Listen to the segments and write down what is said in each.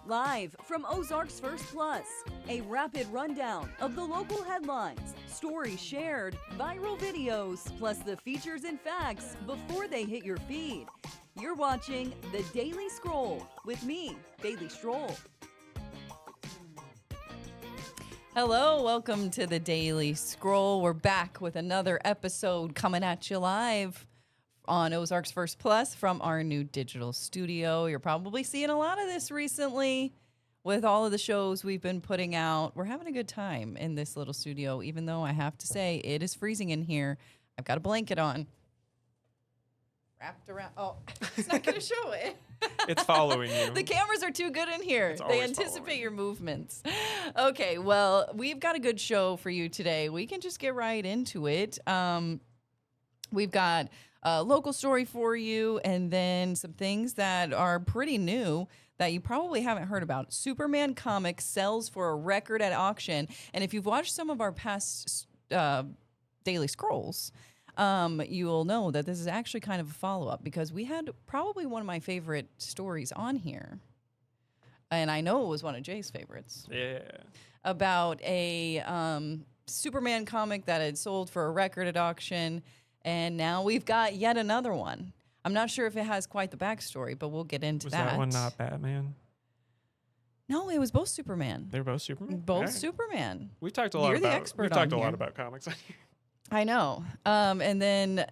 Live from Ozarks First Plus, a rapid rundown of the local headlines, stories shared, viral videos, plus the features and facts before they hit your feed. You're watching The Daily Scroll with me, Bailey Stroll. Hello, welcome to The Daily Scroll. We're back with another episode coming at you live on Ozarks First Plus from our new digital studio. You're probably seeing a lot of this recently with all of the shows we've been putting out. We're having a good time in this little studio, even though I have to say it is freezing in here. I've got a blanket on. Wrapped around. Oh, it's not going to show it. It's following you. The cameras are too good in here. It's They always anticipate following. your movements. Okay, well, we've got a good show for you today. We can just get right into it. We've got a local story for you, and then some things that are pretty new that you probably haven't heard about. Superman comic sells for a record at auction. And if you've watched some of our past Daily Scrolls, you'll know that this is actually kind of a follow-up because we had probably one of my favorite stories on here. And I know it was one of Jay's favorites. Yeah. About a Superman comic that had sold for a record at auction. And now we've got yet another one. I'm not sure if it has quite the backstory, but we'll get into Was that. that one not Batman? No, it was both Superman. They're both Superman? Both All right. Superman. We've talked a lot You're the about expert we've talked on a lot here. about comics on here. I know. And then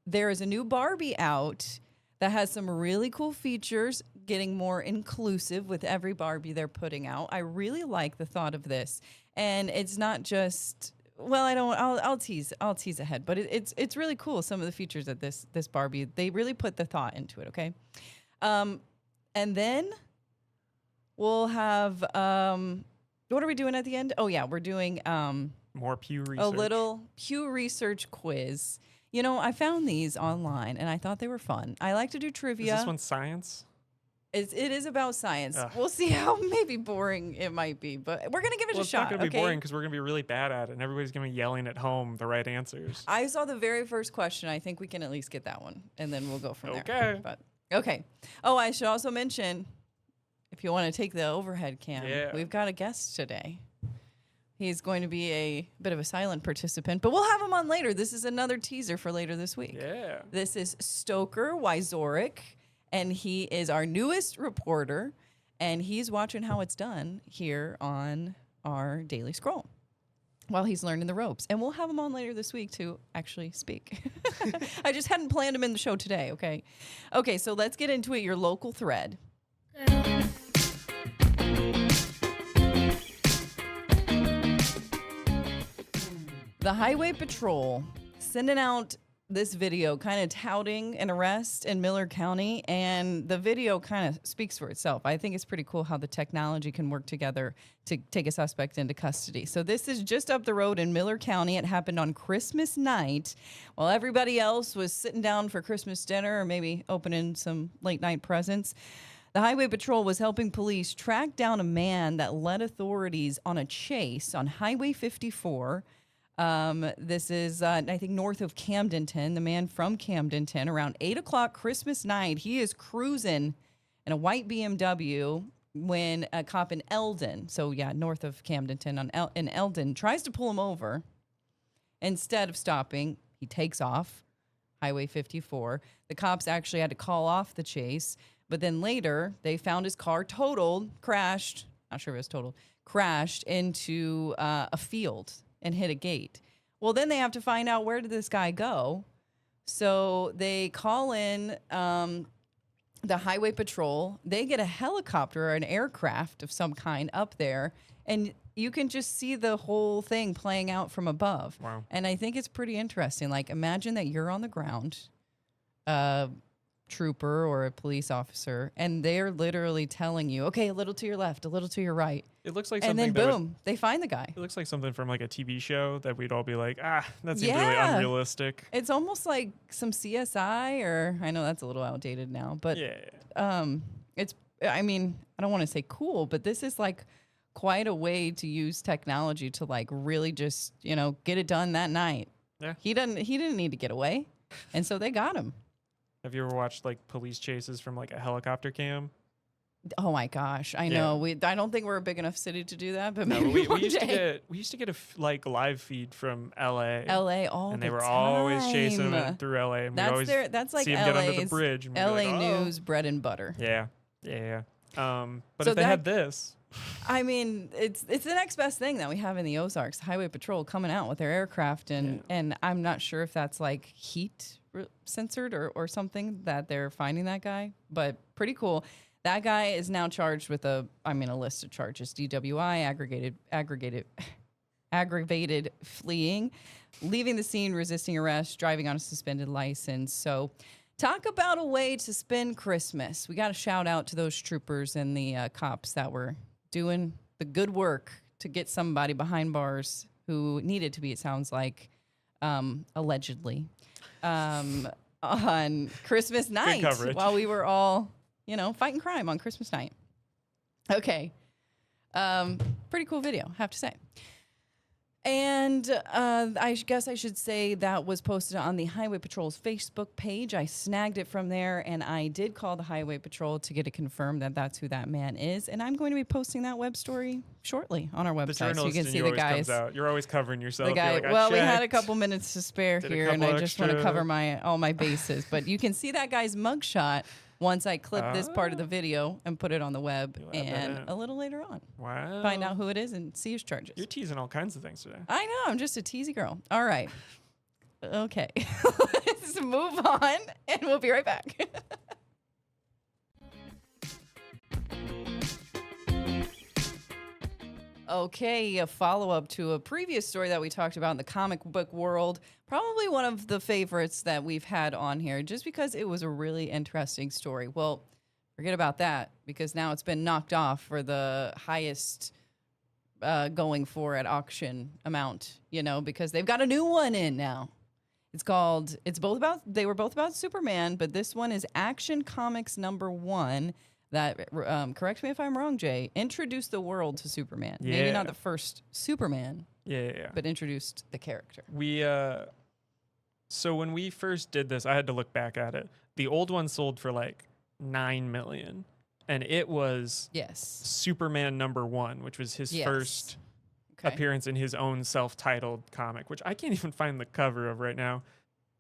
there is a new Barbie out that has some really cool features, getting more inclusive with every Barbie they're putting out. I really like the thought of this. And it's not just, well, I'll tease ahead, but it's really cool. Some of the features of this Barbie, they really put the thought into it. Okay. And then we'll have, what are we doing at the end? Oh yeah, we're doing, More Pew Research. a little Pew Research quiz. You know, I found these online, and I thought they were fun. I like to do Is trivia. this one science? It is about science. Ugh. We'll see how maybe boring it might be, but we're going to give it Well, a it's shot. not going to be okay? boring because we're going to be really bad at it, and everybody's going to be yelling at home the right answers. I saw the very first question. I think we can at least get that one, and then we'll go from there. Okay. But okay. Oh, I should also mention, if you want to take the overhead cam, Yeah. we've got a guest today. He's going to be a bit of a silent participant, but we'll have him on later. This is another teaser for later this week. Yeah. This is Stoker Wyzorek, and he is our newest reporter, and he's watching how it's done here on our Daily Scroll while he's learning the ropes. And we'll have him on later this week to actually speak. I just hadn't planned him in the show today, okay? Okay, so let's get into it, your local thread. The Highway Patrol sending out this video kind of touting an arrest in Miller County, and the video kind of speaks for itself. I think it's pretty cool how the technology can work together to take a suspect into custody. So this is just up the road in Miller County. It happened on Christmas night while everybody else was sitting down for Christmas dinner or maybe opening some late night presents. The Highway Patrol was helping police track down a man that led authorities on a chase on Highway 54. This is, I think, north of Camdenton. The man from Camdenton, around 8 o'clock Christmas night, he is cruising in a white BMW when a cop in Eldon, so yeah, north of Camdenton in Eldon, tries to pull him over. Instead of stopping, he takes off, Highway 54. The cops actually had to call off the chase, but then later they found his car totaled, crashed, not sure if it was totaled, crashed into a field and hit a gate. Well, then they have to find out, where did this guy go? So they call in the Highway Patrol. They get a helicopter or an aircraft of some kind up there, and you can just see the whole thing playing out from above. Wow. And I think it's pretty interesting. Like, imagine that you're on the ground, trooper or a police officer, and they're literally telling you, okay, a little to your left, a little to your right. It looks like And something then that boom, they find the guy. it looks like something from like a TV show that we'd all be like, that seems really Yeah. unrealistic. It's almost like some CSI, or I know that's a little outdated now, but Yeah. it's, I mean, I don't want to say cool, but this is like quite a way to use technology to like really just, get it done that night. Yeah. He didn't need to get away. And so they got him. Have you ever watched like police chases from like a helicopter cam? Oh my gosh, I Yeah. know. I don't think we're a big enough city to do that, but No, maybe but one day. we used to get a like live feed from LA, LA all and the they were time. always chasing them through LA, and we always That's like see them get under the LA's bridge. And we'd be LA like, oh. news bread and butter. Yeah, yeah, yeah. But So if they that- had this, I mean, it's the next best thing that we have in the Ozarks. Highway Patrol coming out with their aircraft, and I'm not sure if that's like heat censored or something that they're finding that guy, but pretty cool. That guy is now charged with a list of charges: DWI, aggravated fleeing, leaving the scene, resisting arrest, driving on a suspended license. So, talk about a way to spend Christmas. We got to shout out to those troopers and the cops that were doing the good work to get somebody behind bars who needed to be, it sounds like, allegedly, on Christmas night coverage. while we were all, fighting crime on Christmas night. Okay. Pretty cool video, have to say. And I guess I should say that was posted on the Highway Patrol's Facebook page. I snagged it from there, and I did call the Highway Patrol to get it confirmed that that's who that man is. And I'm going to be posting that web story shortly on our the website, so you journalist can in see you the always guys. comes out. You're always covering yourself. The guy. You're like, Well, we had a checked. couple minutes to spare Did a here, and I couple just want to extra. cover all my bases. But you can see that guy's mugshot once I clip this part of the video and put it on the web, You'll add that and in. a little later on, Wow. find out who it is and see his charges. You're teasing all kinds of things today. I know, I'm just a teasy girl. All right. Okay. Let's move on, and we'll be right back. Okay, a follow-up to a previous story that we talked about in the comic book world. Probably one of the favorites that we've had on here, just because it was a really interesting story. Well, forget about that, because now it's been knocked off for the highest going for at auction amount, because they've got a new one in now. They were both about Superman, but this one is Action Comics #1 that, correct me if I'm wrong, Jay, introduced the world to Superman. Maybe Yeah. not the first Superman, Yeah. but introduced the character. We so when we first did this, I had to look back at it. The old one sold for like 9 million, and it was Yes. Superman #1, which was his Yes. first Okay. appearance in his own self-titled comic, which I can't even find the cover of right now.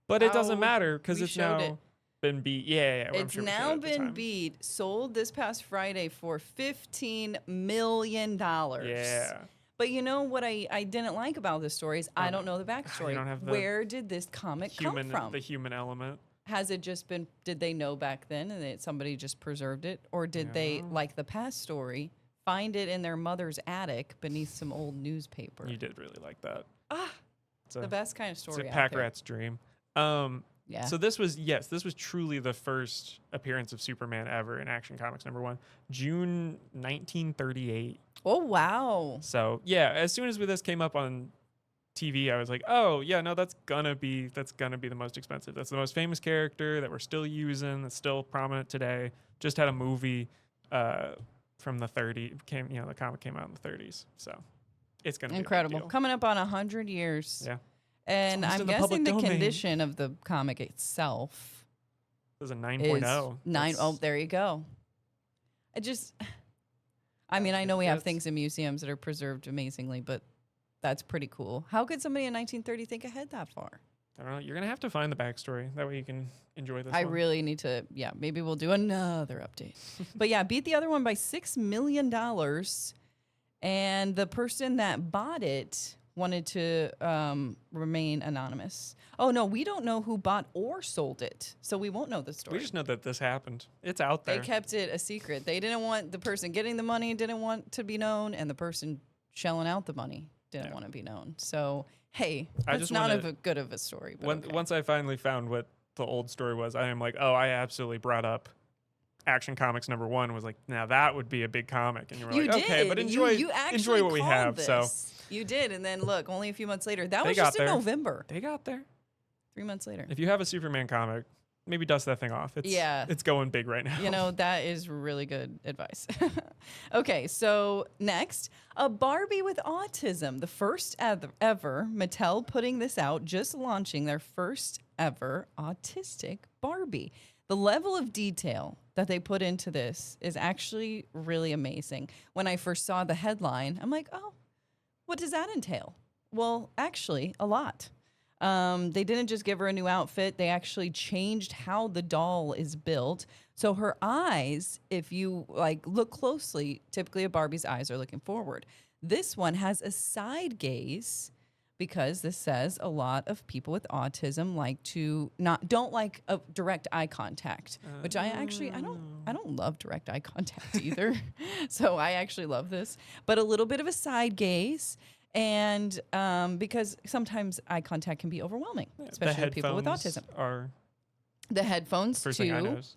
But it doesn't Oh, matter because we it's showed now it. been beat. Yeah, I'm It's sure we showed now it at the been time. beat, sold this past Friday for $15 million. Yeah. But you know what I didn't like about this story is I don't know the backstory. don't have the Where did this comic come from? The human element. Has it just been, did they know back then and somebody just preserved it? Or did they, like the past story, find it in their mother's attic beneath some old newspaper? You did really like that. It's The best kind of It's story a out pack there. rat's dream. Yeah. So this was truly the first appearance of Superman ever in Action Comics #1, June 1938. Oh, wow. So yeah, as soon as this came up on TV, I was like, oh yeah, no, that's gonna be the most expensive. That's the most famous character that we're still using. That's still prominent today. Just had a movie from the 30s. The comic came out in the 30s. So it's gonna Incredible. be a big deal. Coming up on 100 years. Yeah. And It's almost I'm in the guessing public the domain. condition of the comic itself This is a is 9.0. 9. Oh, there you go. I know we have That's- things in museums that are preserved amazingly, but that's pretty cool. How could somebody in 1930 think ahead that far? I don't know. You're gonna have to find the backstory. That way you can enjoy this. I one. really need to, maybe we'll do another update. But yeah, beat the other one by $6 million. And the person that bought it wanted to remain anonymous. Oh, no, we don't know who bought or sold it. So we won't know the story. We just know that this happened. It's out They there. kept it a secret. They didn't want the person getting the money didn't want to be known, and the person shelling out the money didn't want to be known. So hey, I that's just not wanna- a good of a story. But okay. Once I finally found what the old story was, I am like, oh, I absolutely brought up Action Comics #1. Was like, now that would be a big comic, and you were You like, okay, did. but You enjoy actually what we called have. So this. You did, and then look, only a few months later. That They was got just in there. November. they got there. 3 months later. If you have a Superman comic, maybe dust that thing off. It's going big right now. You know, that is really good advice. Okay, so next, a Barbie with autism. The first ever Mattel putting this out, just launching their first ever autistic Barbie. The level of detail that they put into this is actually really amazing. When I first saw the headline, I'm like, oh, what does that entail? Well, actually, a lot. They didn't just give her a new outfit. They actually changed how the doll is built. So her eyes, if you like look closely, typically a Barbie's eyes are looking forward. This one has a side gaze because this says a lot of people with autism don't like a direct eye contact, which I don't love direct eye contact either. So I actually love this, but a little bit of a side gaze. And because sometimes eye contact can be overwhelming, especially with people with autism. The headphones First thing I too. noticed.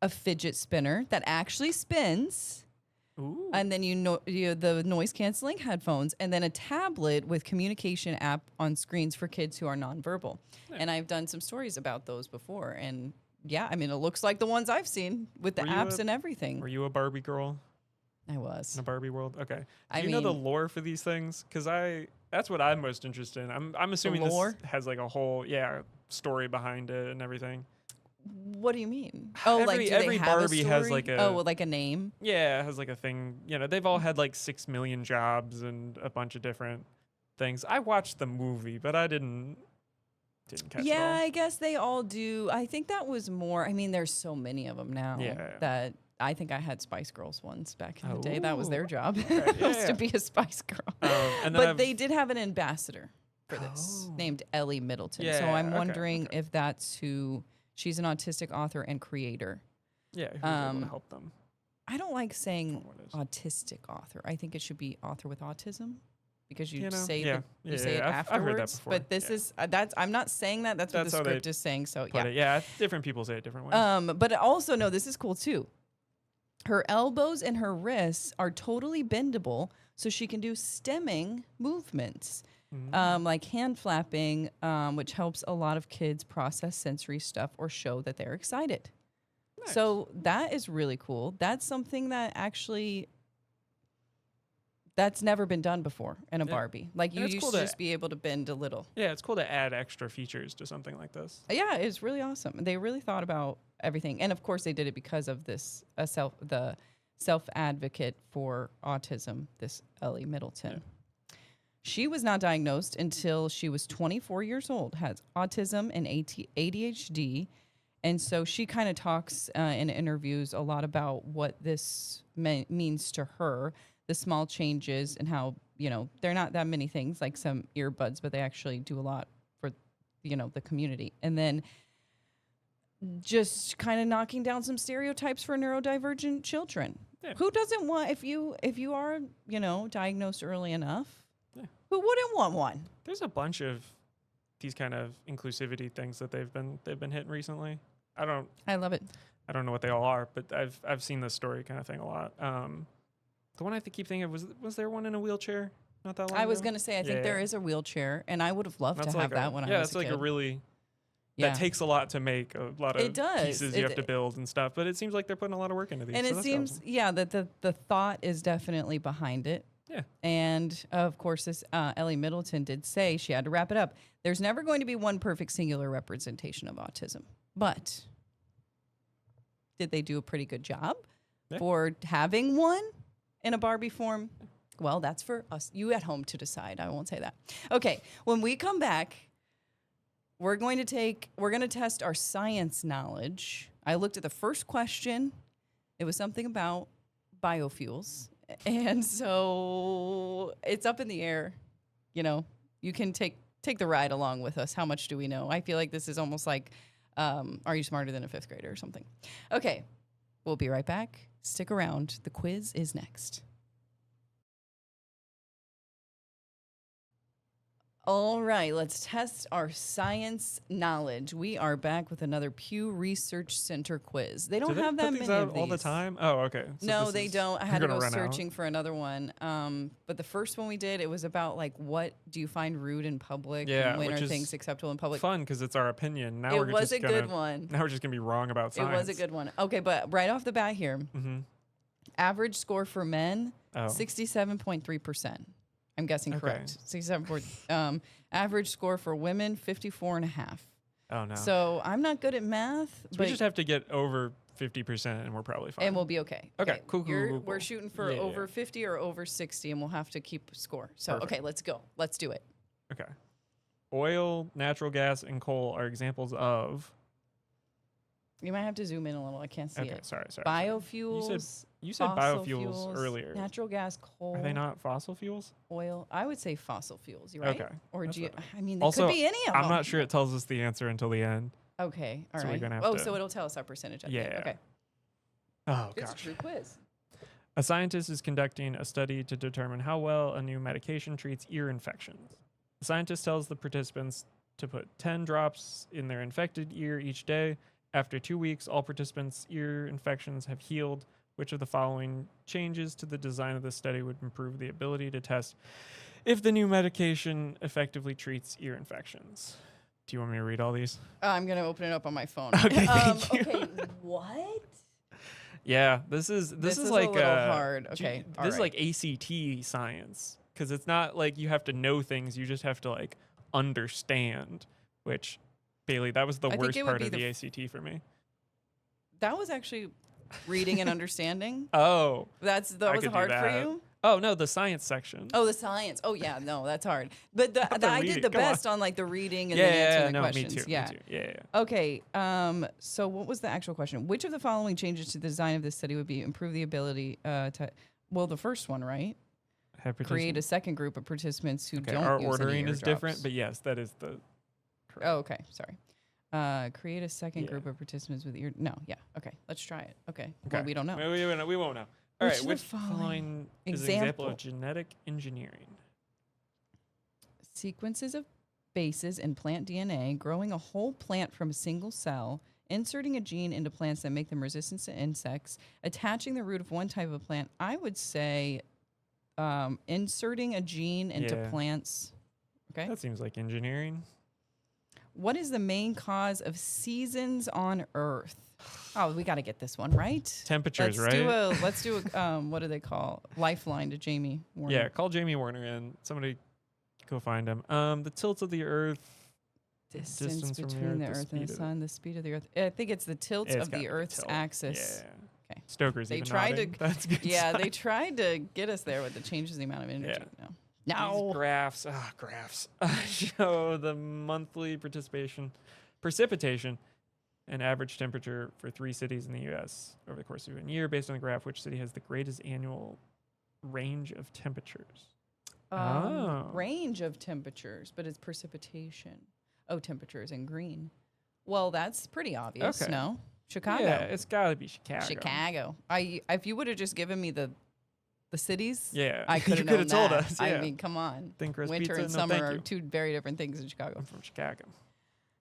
A fidget spinner that actually spins. Ooh. And then the noise canceling headphones, and then a tablet with communication app on screens for kids who are nonverbal. Yeah. And I've done some stories about those before. And yeah, I mean, it looks like the ones I've seen with the apps and everything. Were you a Barbie girl I was. in a Barbie world? Okay. I Do you know the mean- lore for these things? Because that's what I'm most interested in. I'm assuming lore? this has like a whole story behind it and everything. What do you mean? Oh, like do every they have Barbie a has story? like a well, like a name. Yeah, it has like a thing. They've all had like 6 million jobs and a bunch of different things. I watched the movie, but I didn't catch it Yeah, all. I guess they all do. I think that was more. I mean, there's so many of them now that I think I had Spice Girls ones back in the day. That was their job, was to be a Spice Girl. And then But they did have an ambassador for this named Ellie Middleton. So I'm wondering if that's who. She's an autistic author and creator. Yeah, who's able to help them. I don't like saying What it is. autistic author. I think it should be author with autism because you say yeah. you say it I've afterwards. heard that before. But this is I'm not saying that. That's what That's the how they script is saying. So Put it. Yeah, different people say it different ways. But also no, this is cool too. Her elbows and her wrists are totally bendable, so she can do stemming movements. Like hand flapping, which helps a lot of kids process sensory stuff or show that they're excited. Nice. So that is really cool. That's something that actually that's never been done before in a Barbie. Like you it's used cool to to- just be able to bend a little. Yeah, it's cool to add extra features to something like this. Yeah, it's really awesome. They really thought about everything, and of course they did it because of this the self advocate for autism, this Ellie Middleton. Yeah. She was not diagnosed until she was 24 years old, has autism and ADHD. And so she kind of talks in interviews a lot about what this means to her, the small changes and how, they're not that many things like some earbuds, but they actually do a lot for, the community. And then just kind of knocking down some stereotypes for neurodivergent children. Yeah. Who doesn't want, if you are, diagnosed early enough, Yeah. who wouldn't want one? There's a bunch of these kind of inclusivity things that they've been hitting recently. I I love it. don't know what they all are, but I've seen this story kind of thing a lot. The one I keep thinking of was there one in a wheelchair not that long I was ago? going to say, I think there is a wheelchair, and I would have loved That's to have that when I was a it's like kid. a really Yeah. that takes a lot to make, a lot of It does. pieces you have to build and stuff. But it seems like they're putting a lot of work into these. And so it that's seems, awesome. that the thought is definitely behind it. Yeah. And of course, this Ellie Middleton did say, she had to wrap it up, there's never going to be one perfect singular representation of autism. But did they do a pretty good job for having one in a Barbie form? Well, that's for us, you at home to decide. I won't say that. Okay, when we come back, we're going to test our science knowledge. I looked at the first question. It was something about biofuels. And so it's up in the air. You can take the ride along with us. How much do we know? I feel like this is almost like, are you smarter than a fifth grader or something? Okay, we'll be right back. Stick around. The quiz is next. All right, let's test our science knowledge. We are back with another Pew Research Center quiz. They don't Do they have that put many these out of these all the time. Oh, okay. So no, this they is- don't. I you're had to gonna go run out. searching for another one. But the first one we did, it was about like, what do you find rude in public? Yeah, and when which are is things acceptable in public? Fun because it's our opinion. Now It we're was just a good one. Now we're just gonna be wrong about It science. was a good one. Okay, but right off the bat here, Mm-hmm. average score for men, Oh. 67.3%. I'm guessing Okay. correct. 67. Average score for women, 54.5. Oh no. So I'm not good at math, So but we just have to get over 50% and we're probably fine. and we'll be okay. Okay, cool, cool. We're shooting for Yeah, over yeah. 50 or over 60, and we'll have to keep score. So Perfect. okay, let's go. Let's do it. Okay. Oil, natural gas, and coal are examples of. You might have to zoom in a little. I can't see Okay, it. sorry. Biofuels. You said fossil biofuels fuels, earlier. Natural gas, coal. Are they not fossil fuels? Oil. I would say fossil fuels. You right? Okay, Or that's geo. fine. I mean, there Also, could be any of them. I'm not sure it tells us the answer until the end. Okay. All So we're right. gonna have Oh, to- so it'll tell us our percentage. At the end. Yeah. Okay. Oh It's a gosh. true quiz. A scientist is conducting a study to determine how well a new medication treats ear infections. The scientist tells the participants to put 10 drops in their infected ear each day. After 2 weeks, all participants' ear infections have healed. Which of the following changes to the design of the study would improve the ability to test if the new medication effectively treats ear infections? Do you want me to read all these? I'm gonna open it up on my phone. Okay, thank you. Okay. What? Yeah, this is This is like a little hard. G- Okay. all this is right. like ACT science because it's not like you have to know things; you just have to like understand. Which, Bailey, that was the I think worst it would part be of the the ACT for me. That was actually reading and understanding. Oh, That I was could do hard for that. you. oh no, the science section. Oh, the science. Oh yeah, no, that's hard. But the I reading, did the come on. best on like the reading and yeah, then answering the no, questions. me too. Yeah. Me too. Yeah. Okay. So what was the actual question? Which of the following changes to the design of this study would be improve the ability to? Well, the first one, right? Have Create a participants- second group of participants who Okay, don't our use any ordering is different, eardrops. but yes, that is the. Oh, okay. Sorry. Create a second Yeah. group of participants with ear. No, yeah. Okay, let's try it. Okay. Okay. Well, we don't know. We won't know. All Which right, of the which following following is an example of example- genetic engineering? Sequences of bases in plant DNA, growing a whole plant from a single cell, inserting a gene into plants that make them resistant to insects, attaching the root of one type of plant. I would say inserting a gene into Yeah. plants. Okay. That seems like engineering. What is the main cause of seasons on Earth? Oh, we got to get this one right. Temperatures, let's right? Let's do a what do they call lifeline to Jamie Warner? Yeah, call Jamie Warner in. Somebody go find him. The tilt of the Earth. Distance distance from the between the Earth, the Earth and the speed of- Sun, the speed of the Earth. I think it's the tilt It's of gotta the be Earth's tilt. axis. Yeah. Okay. Stoker's They even tried nodding. to- That's good Yeah, stuff. they tried to get us there, but it changes the amount of energy. Yeah. No. These graphs show the monthly precipitation and average temperature for 3 cities in the U.S. over the course of a year. Based on the graph, which city has the greatest annual range of temperatures? Oh. Range of temperatures, but it's precipitation. Oh, temperatures in green. Well, that's pretty obvious. Okay. No, Chicago. Yeah, it's got to be Chicago. Chicago. If you would have just given me the cities, Yeah, I could you have could known have told that. us. I Yeah. mean, come on. Thin crust Winter pizza? and No, summer thank are you. two very different things in Chicago. I'm from Chicago.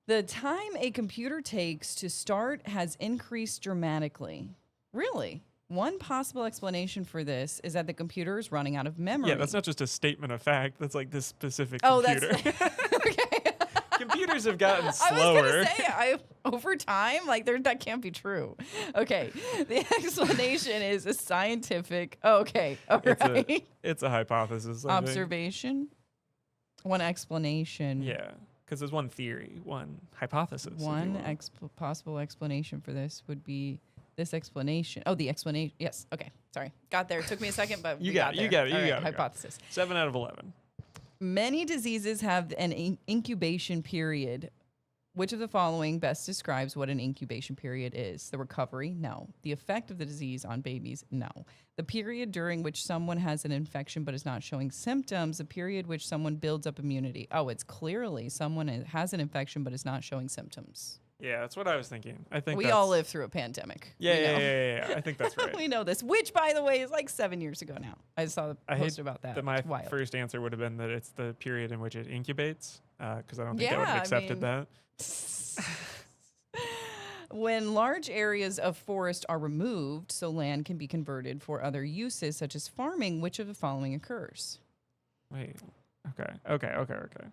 The time a computer takes to start has increased dramatically. Really? One possible explanation for this is that the computer is running out of memory. Yeah, that's not just a statement of fact. That's like this specific Oh, computer. that's okay. Computers have gotten I slower. was gonna say, over time, like that can't be true. Okay, the explanation is a scientific. Okay, all right. It's a hypothesis. I think. Observation. One explanation. Yeah, because there's one theory, one hypothesis. if you One will. possible explanation for this would be this explanation. Oh, the explanation. Yes. Okay. Sorry. Got there. It took me a second, but You we got got it, you there. got it, you All right, got it, girl. Hypothesis. 7 out of 11. Many diseases have an incubation period. Which of the following best describes what an incubation period is? The recovery? No. The effect of the disease on babies? No. The period during which someone has an infection but is not showing symptoms? The period which someone builds up immunity? Oh, it's clearly someone has an infection but is not showing symptoms. Yeah, that's what I was thinking. I think We that's- all lived through a pandemic. Yeah, We know. yeah. I think that's right. We know this, which, by the way, is like 7 years ago now. I saw the I post hate about that. that my It's wild. first answer would have been that it's the period in which it incubates, because I don't think I would Yeah, have I accepted mean- that. When large areas of forest are removed so land can be converted for other uses, such as farming, which of the following occurs? Wait. Okay.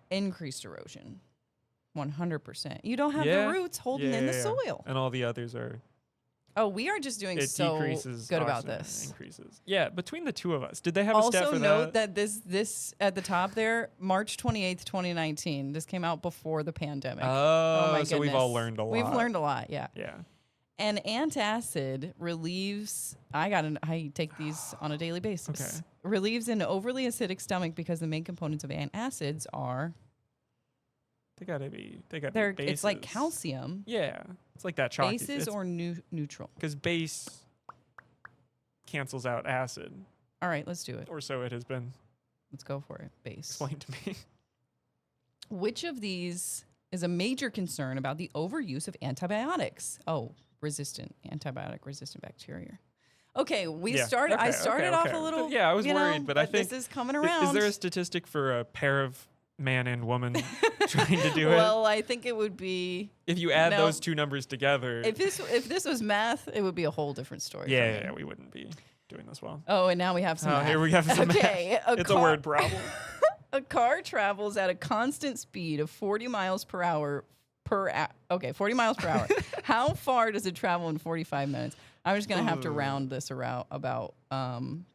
Increased erosion. 100%. You don't have Yeah, the roots holding in the yeah. soil. And all the others are Oh, we are just doing It so decreases good about oxygen, this. Increases. Yeah, between the two of us. Did they have a stat Also for note that this at the top there, March 28th, 2019. This came out before the pandemic. Oh, my so we've all goodness. learned a lot. We've learned a lot, yeah. Yeah. And antacid relieves. I take these on a daily basis. Okay. Relieves an overly acidic stomach because the main components of antacids are They gotta be. it's like bases. calcium, Yeah, it's like that chalky. bases or neutral. Because base cancels out acid, All right, let's do it. or so it has been Let's go for it. Base. explained to me. Which of these is a major concern about the overuse of antibiotics? Oh, antibiotic resistant bacteria. Okay, Yeah, I okay, started off a little. Yeah, I was you know, worried, but I think this is coming around. Is there a statistic for a pair of man and woman trying to do it? Well, I think it would be If you add no. those two numbers together, if this was math, it would be a whole different story. for me. yeah, we wouldn't be doing this well. Oh, and now we have some. Oh, math. here we have some Okay, math. It's a word problem. A car travels at a constant speed of 40 miles per hour 40 miles per hour. How far does it travel in 45 minutes? I'm just going to have to round this around about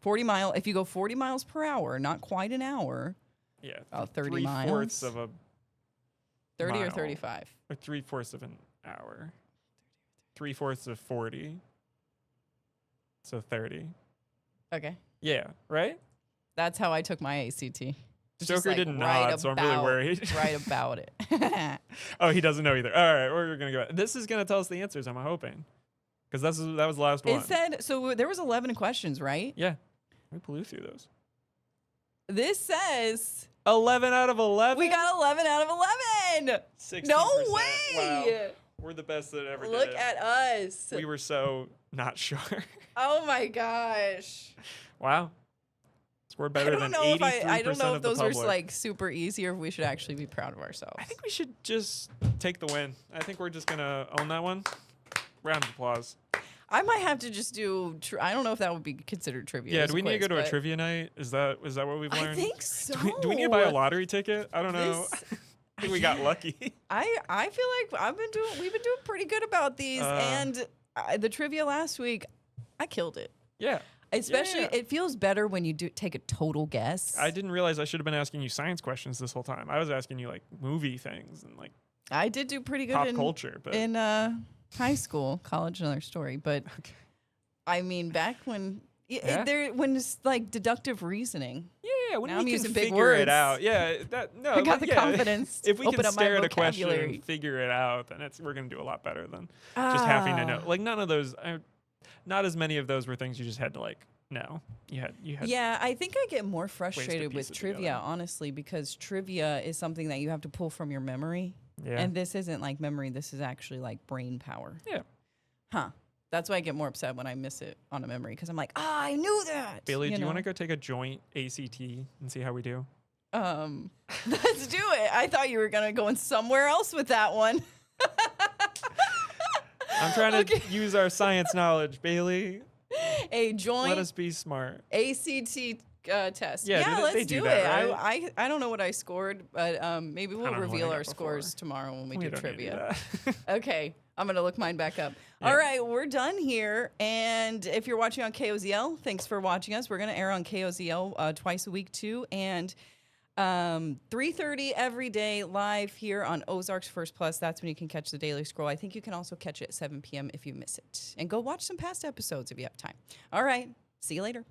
40 miles. If you go 40 miles per hour, not quite an hour, Yeah, about 30 3/4 miles. of a 30 or mile. 35. Or 3/4 of an hour. 3/4 of 40. So 30. Okay. Yeah, right? That's how I took my ACT. It's just Stoker like didn't right nod, so I'm really about- worried. right about it. Oh, he doesn't know either. All right, we're gonna go. This is gonna tell us the answers. I'm hoping, because that was the last one. It said, so there was 11 questions, right? Yeah, we blew through those. This says 11 out of 11. we got 11 out of 11. 16%. No way. Wow, we're the best that ever Look did. at us. We were so not sure. Oh my gosh. Wow, scored better I than don't know if 83% I don't know of if the those are public. like super easy or if we should actually be proud of ourselves. I think we should just take the win. I think we're just gonna own that one. Round of applause. I might have to just do. I don't know if that would be considered trivia. Yeah, as do we need to quiz, go to a but trivia night? Is that what we've learned? I think so. Do we need to buy a lottery ticket? I don't know. This- I think we got lucky. I feel like we've been doing pretty good about these, and the trivia last week, I killed it. Yeah. Especially, Yeah. it feels better when you do take a total guess. I didn't realize I should have been asking you science questions this whole time. I was asking you like movie things and like I did do pretty good pop in culture, but in high school, college, another story. But okay. I mean, back when Yeah. when it's like deductive reasoning, Yeah, when Now we I'm can using big figure it words. out. Yeah, no, I got but the yeah, confidence. If we to open can up my stare at a question vocabulary. and figure it out, then we're gonna do a lot better than just having to know. Like none of those, not as many of those were things you just had to like know. You had. Yeah, I think I get more frustrated piece with it trivia, together. honestly, because trivia is something that you have to pull from your memory. Yeah. And this isn't like memory, this is actually like brain power. Yeah. Huh. That's why I get more upset when I miss it on a memory because I'm like, I knew that. Bailey, do you want to know? go take a joint ACT and see how we do? Let's do it. I thought you were going to go in somewhere else with that one. I'm trying to Okay. use our science knowledge, Bailey. A joint Let us be smart. ACT test. Yeah, let's they do do that, it. right? I don't know what I scored, but maybe we'll don't know what I reveal got our before. scores tomorrow when we do don't need to trivia. that. Okay, I'm gonna look mine back up. Yeah. All right, we're done here. And if you're watching on KOZL, thanks for watching us. We're gonna air on KOZL twice a week too, and 3:30 every day live here on Ozarks First Plus. That's when you can catch the Daily Scroll. I think you can also catch it at 7 p.m. if you miss it. And go watch some past episodes if you have time. All right, see you later.